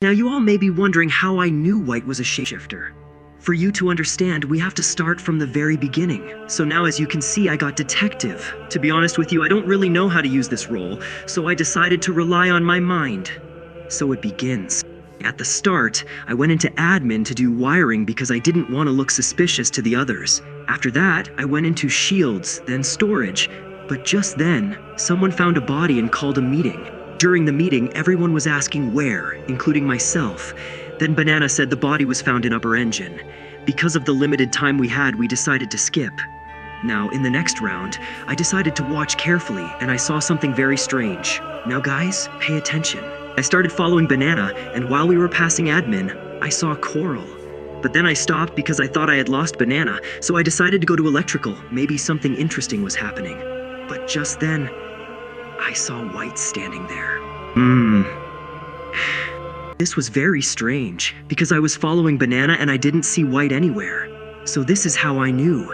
Now you all may be wondering how I knew White was a shapeshifter. For you to understand, we have to start from the very beginning. So now as you can see, I got detective. To be honest with you, I don't really know how to use this role, so I decided to rely on my mind. So it begins. At the start, I went into admin to do wiring because I didn't want to look suspicious to the others. After that, I went into shields, then storage. But just then, someone found a body and called a meeting. During the meeting, everyone was asking where, including myself. Then Banana said the body was found in upper engine. Because of the limited time we had, we decided to skip. Now, in the next round, I decided to watch carefully, and I saw something very strange. Now guys, pay attention. I started following Banana, and while we were passing admin, I saw Coral. But then I stopped because I thought I had lost Banana, so I decided to go to electrical. Maybe something interesting was happening. But just then, I saw White standing there. This was very strange, because I was following Banana and I didn't see White anywhere. So this is how I knew.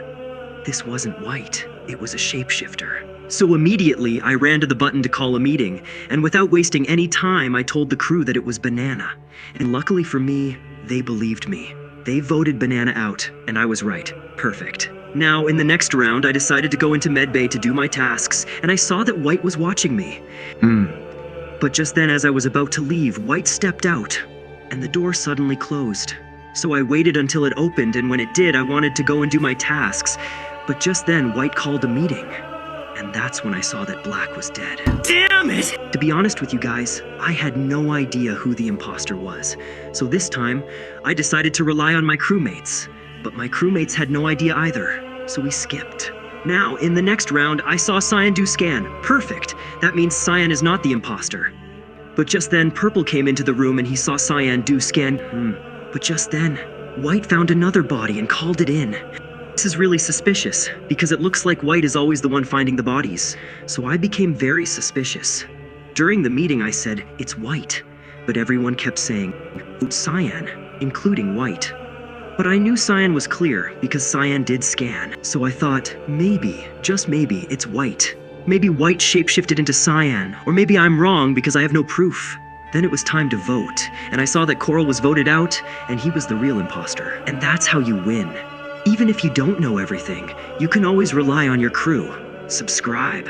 This wasn't White, it was a shapeshifter. So immediately, I ran to the button to call a meeting, and without wasting any time, I told the crew that it was Banana. And luckily for me, they believed me. They voted Banana out, and I was right. Perfect. Now, in the next round, I decided to go into medbay to do my tasks, and I saw that White was watching me. But just then, as I was about to leave, White stepped out, and the door suddenly closed. So I waited until it opened, and when it did, I wanted to go and do my tasks. But just then, White called a meeting. And that's when I saw that Black was dead. Damn it! To be honest with you guys, I had no idea who the imposter was. So this time, I decided to rely on my crewmates. But my crewmates had no idea either, so we skipped. Now, in the next round, I saw Cyan do scan. Perfect! That means Cyan is not the imposter. But just then, Purple came into the room and he saw Cyan do scan. But just then, White found another body and called it in. This is really suspicious, because it looks like White is always the one finding the bodies. So I became very suspicious. During the meeting I said, it's White. But everyone kept saying, vote Cyan, including White. But I knew Cyan was clear, because Cyan did scan. So I thought, maybe, just maybe, it's White. Maybe White shapeshifted into Cyan, or maybe I'm wrong because I have no proof. Then it was time to vote, and I saw that Coral was voted out, and he was the real imposter. And that's how you win. Even if you don't know everything, you can always rely on your crew. Subscribe.